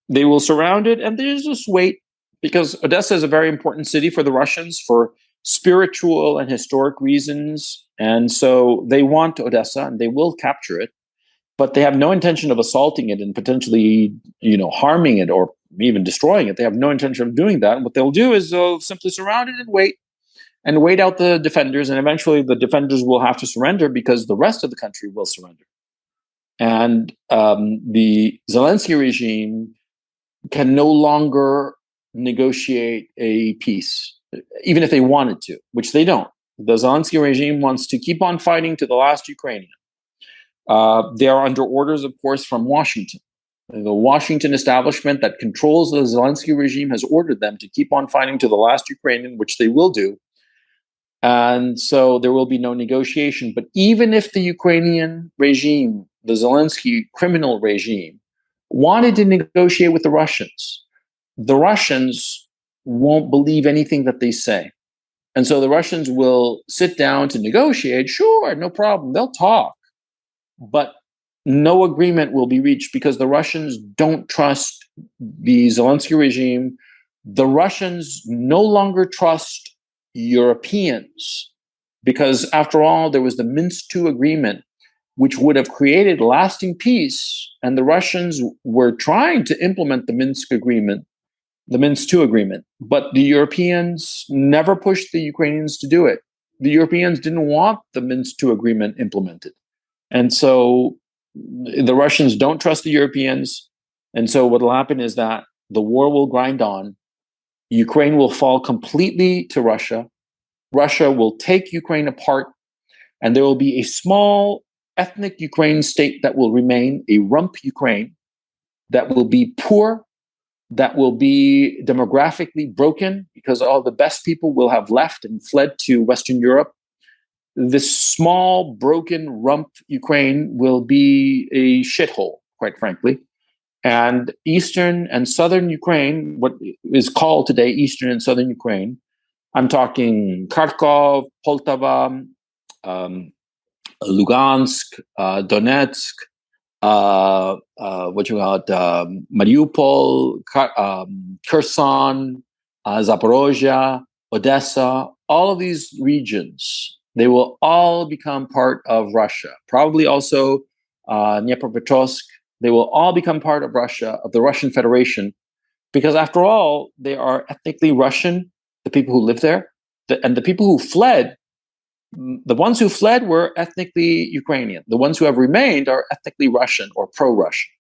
they will surround it, and they just wait, because Odessa is a very important city for the Russians for spiritual and historic reasons. And so they want Odessa, and they will capture it. But they have no intention of assaulting it and potentially, harming it or even destroying it. They have no intention of doing that. And what they'll do is they'll simply surround it and wait out the defenders. And eventually the defenders will have to surrender because the rest of the country will surrender. And the Zelensky regime can no longer negotiate a peace, even if they wanted to, which they don't. The Zelensky regime wants to keep on fighting to the last Ukrainian. They are under orders, of course, from Washington. The Washington establishment that controls the Zelensky regime has ordered them to keep on fighting to the last Ukrainian, which they will do. And so there will be no negotiation. But even if the Ukrainian regime, the Zelensky criminal regime, wanted to negotiate with the Russians won't believe anything that they say. And so the Russians will sit down to negotiate. Sure, no problem. They'll talk. But no agreement will be reached because the Russians don't trust the Zelensky regime. The Russians no longer trust Europeans because, after all, there was the Minsk II agreement, which would have created lasting peace. And the Russians were trying to implement the Minsk agreement, the Minsk II agreement, but the Europeans never pushed the Ukrainians to do it. The Europeans didn't want the Minsk II agreement implemented. And so the Russians don't trust the Europeans. And so what will happen is that the war will grind on. Ukraine will fall completely to Russia. Russia will take Ukraine apart, and there will be a small ethnic Ukraine state that will remain, a rump Ukraine, that will be poor, that will be demographically broken because all the best people will have left and fled to Western Europe. This small, broken rump Ukraine will be a shithole, quite frankly. And Eastern and Southern Ukraine, what is called today Eastern and Southern Ukraine, I'm talking Kharkov, Poltava, Lugansk, Donetsk, Mariupol, Kherson, Zaporozhia, Odessa, all of these regions, they will all become part of Russia. Probably also Dnipropetrovsk. They will all become part of Russia, of the Russian Federation, because after all, they are ethnically Russian, the people who live there. And the people who fled, the ones who fled were ethnically Ukrainian. The ones who have remained are ethnically Russian or pro-Russian.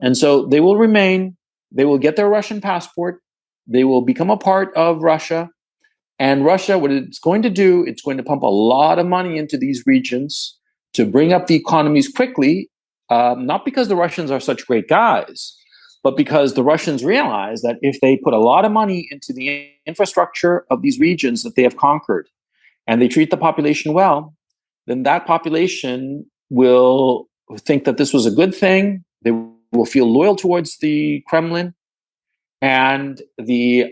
And so they will remain, they will get their Russian passport, they will become a part of Russia. And Russia, what it's going to do, it's going to pump a lot of money into these regions to bring up the economies quickly, not because the Russians are such great guys, but because the Russians realize that if they put a lot of money into the infrastructure of these regions that they have conquered, and they treat the population well, then that population will think that this was a good thing. They will feel loyal towards the Kremlin, and the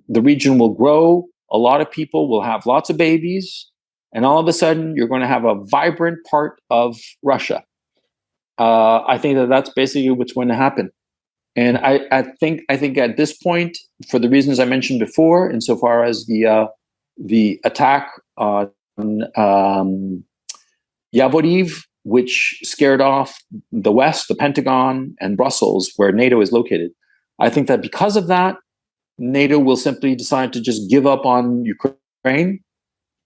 region will grow. A lot of people will have lots of babies, and all of a sudden, you're going to have a vibrant part of Russia. I think that that's basically what's going to happen. And I think at this point, for the reasons I mentioned before, insofar as the attack on Yavoriv, which scared off the West, the Pentagon, and Brussels, where NATO is located, I think that because of that, NATO will simply decide to just give up on Ukraine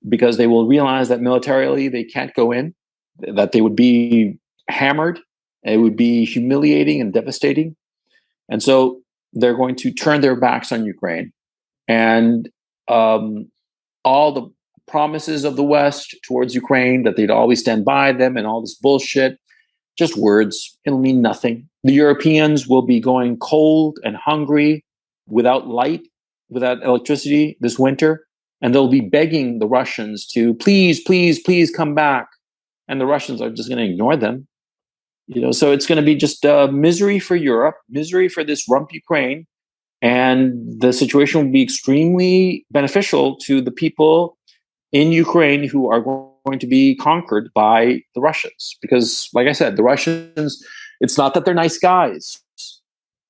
because they will realize that militarily they can't go in, that they would be hammered, it would be humiliating and devastating. And so they're going to turn their backs on Ukraine. And all the promises of the West towards Ukraine, that they'd always stand by them and all this bullshit, just words. It'll mean nothing. The Europeans will be going cold and hungry, without light, without electricity this winter, and they'll be begging the Russians to please, please, please come back. And the Russians are just going to ignore them. So it's going to be just misery for Europe, misery for this rump Ukraine, and the situation will be extremely beneficial to the people in Ukraine who are going to be conquered by the Russians. Because, like I said, the Russians, it's not that they're nice guys.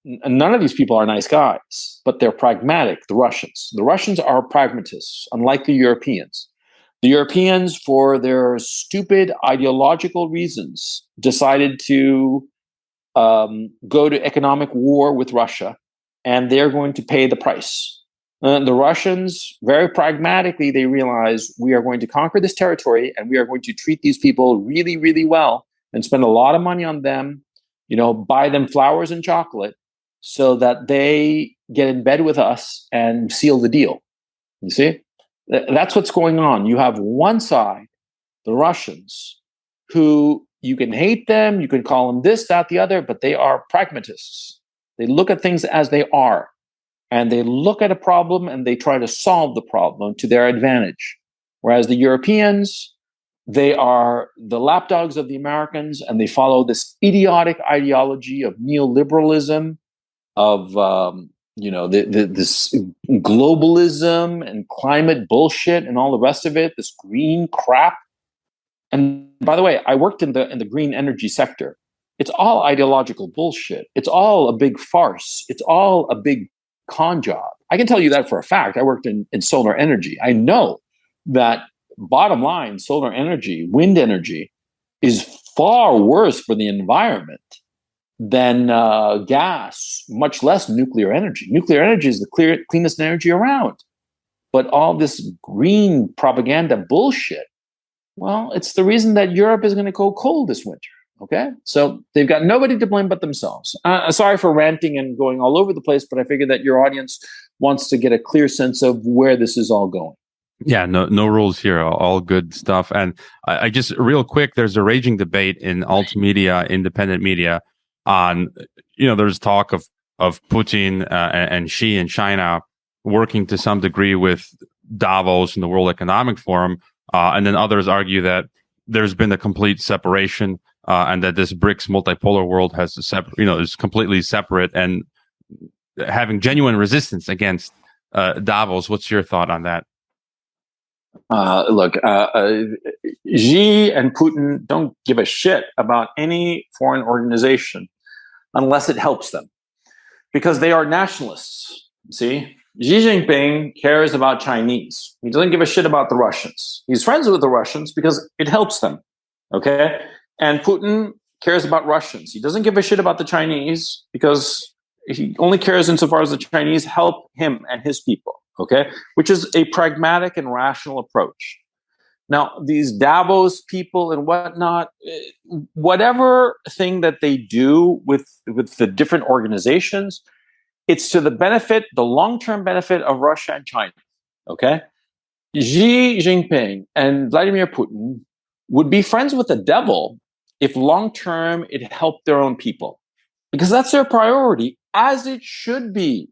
None of these people are nice guys, but they're pragmatic, the Russians. The Russians are pragmatists, unlike the Europeans. The Europeans, for their stupid ideological reasons, decided to go to economic war with Russia, and they're going to pay the price. The Russians, very pragmatically, they realize we are going to conquer this territory, and we are going to treat these people really, really well and spend a lot of money on them, buy them flowers and chocolate so that they get in bed with us and seal the deal. You see? That's what's going on. You have one side, the Russians, who You can hate them, you can call them this, that, the other, but they are pragmatists. They look at things as they are, and they look at a problem and they try to solve the problem to their advantage. Whereas the Europeans, they are the lapdogs of the Americans, and they follow this idiotic ideology of neoliberalism, of this globalism and climate bullshit and all the rest of it, this green crap. And by the way, I worked in the green energy sector. It's all ideological bullshit. It's all a big farce. It's all a big con job. I can tell you that for a fact. I worked in solar energy. I know that bottom line, solar energy, wind energy, is far worse for the environment than gas, much less nuclear energy. Nuclear energy is the cleanest energy around. But all this green propaganda bullshit, well, it's the reason that Europe is going to go cold this winter. Okay? So they've got nobody to blame but themselves. Sorry for ranting and going all over the place, but I figure that your audience wants to get a clear sense of where this is all going. Yeah, no rules here. All good stuff. And I just real quick, there's a raging debate in alt media, independent media, on there's talk of Putin and Xi in China working to some degree with Davos and the World Economic Forum, and then others argue that there's been a complete separation, and that this BRICS multipolar world has is completely separate and having genuine resistance against Davos. What's your thought on that? Look, Xi and Putin don't give a shit about any foreign organization unless it helps them, because they are nationalists. See, Xi Jinping cares about Chinese. He doesn't give a shit about the Russians. He's friends with the Russians because it helps them. Okay, and Putin cares about Russians. He doesn't give a shit about the Chinese because he only cares insofar as the Chinese help him and his people. Okay, which is a pragmatic and rational approach. Now, these Davos people and whatnot, whatever thing that they do with the different organizations, it's to the benefit, the long-term benefit of Russia and China. Okay, Xi Jinping and Vladimir Putin would be friends with the devil if long-term it helped their own people, because that's their priority, as it should be.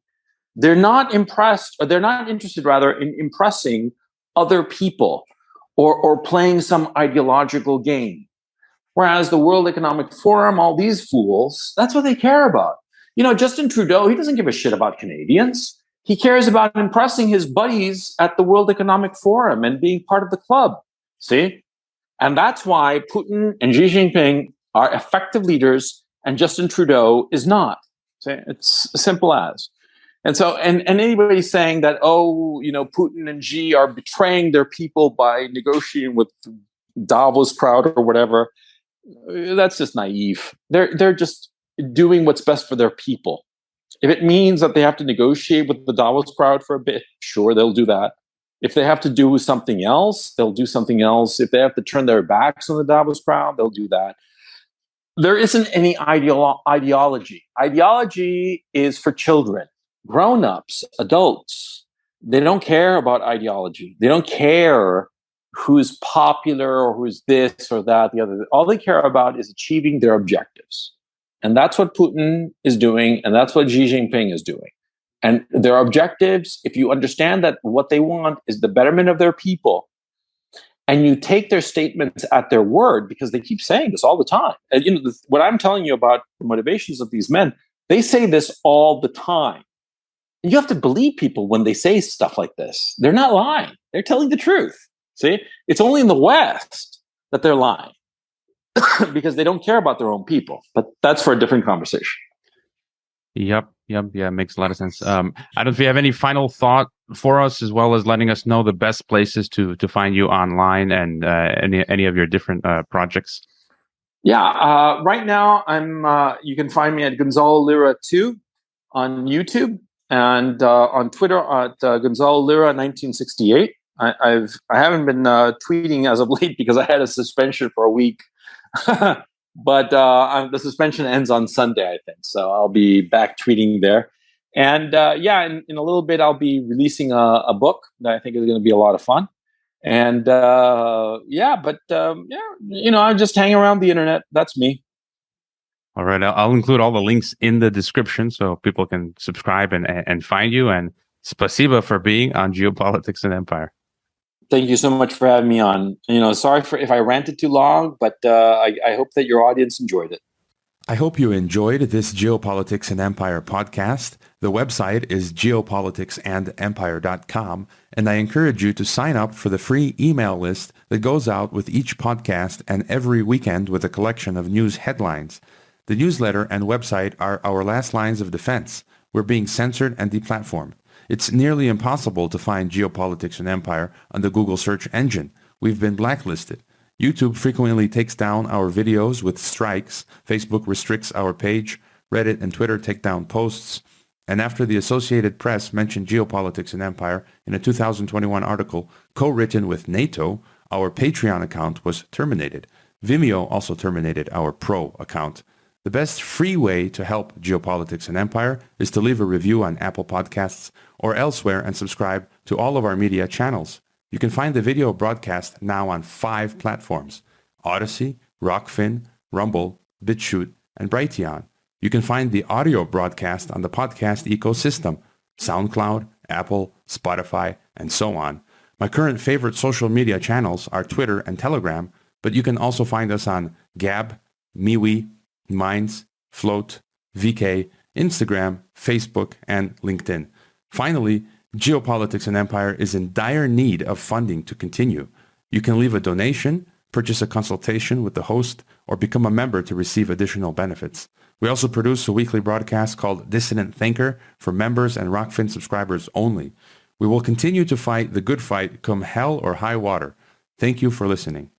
They're not impressed, or they're not interested, rather, in impressing other people or playing some ideological game. Whereas the World Economic Forum, all these fools, that's what they care about. Justin Trudeau, he doesn't give a shit about Canadians. He cares about impressing his buddies at the World Economic Forum and being part of the club. See? And that's why Putin and Xi Jinping are effective leaders and Justin Trudeau is not. See? It's as simple as. And so, and anybody saying that, Putin and Xi are betraying their people by negotiating with Davos crowd or whatever, that's just naive. They're just doing what's best for their people. If it means that they have to negotiate with the Davos crowd for a bit, sure, they'll do that. If they have to do something else, they'll do something else. If they have to turn their backs on the Davos crowd, they'll do that. There isn't any ideology. Ideology is for children. Grown-ups, adults, they don't care about ideology. They don't care who's popular or who's this or that, the other. All they care about is achieving their objectives. And that's what Putin is doing, and that's what Xi Jinping is doing. And their objectives, if you understand that what they want is the betterment of their people, and you take their statements at their word, because they keep saying this all the time. And, what I'm telling you about the motivations of these men, they say this all the time. You have to believe people when they say stuff like this. They're not lying. They're telling the truth. See? It's only in the West that they're lying because they don't care about their own people. But that's for a different conversation. Yep. Yeah, makes a lot of sense. I don't know if you have any final thought for us, as well as letting us know the best places to find you online and any of your different projects. Yeah. Right now, you can find me at Gonzalo Lira 2 on YouTube. And on Twitter at Gonzalo Lira 1968. I haven't been tweeting as of late because I had a suspension for a week, but the suspension ends on Sunday, I think. So I'll be back tweeting there. And in a little bit, I'll be releasing a book that I think is going to be a lot of fun. And I just hang around the internet. That's me. All right. I'll include all the links in the description so people can subscribe and find you. And spasiba for being on Geopolitics and Empire. Thank you so much for having me on. Sorry for if I ranted too long, but I hope that your audience enjoyed it. I hope you enjoyed this Geopolitics and Empire podcast. The website is geopoliticsandempire.com, and I encourage you to sign up for the free email list that goes out with each podcast and every weekend with a collection of news headlines. The newsletter and website are our last lines of defense. We're being censored and deplatformed. It's nearly impossible to find Geopolitics and Empire on the Google search engine. We've been blacklisted. YouTube frequently takes down our videos with strikes. Facebook restricts our page. Reddit and Twitter take down posts. And after the Associated Press mentioned Geopolitics and Empire in a 2021 article co-written with NATO, our Patreon account was terminated. Vimeo also terminated our Pro account. The best free way to help Geopolitics and Empire is to leave a review on Apple Podcasts or elsewhere and subscribe to all of our media channels. You can find the video broadcast now on 5 platforms: Odyssey, Rockfin, Rumble, BitChute, and Brighteon. You can find the audio broadcast on the podcast ecosystem: SoundCloud, Apple, Spotify, and so on. My current favorite social media channels are Twitter and Telegram, but you can also find us on Gab, MeWe, Minds, Float, VK, Instagram, Facebook, and LinkedIn. Finally, Geopolitics and Empire is in dire need of funding to continue. You can leave a donation, purchase a consultation with the host, or become a member to receive additional benefits. We also produce a weekly broadcast called Dissident Thinker for members and Rockfin subscribers only. We will continue to fight the good fight come hell or high water. Thank you for listening.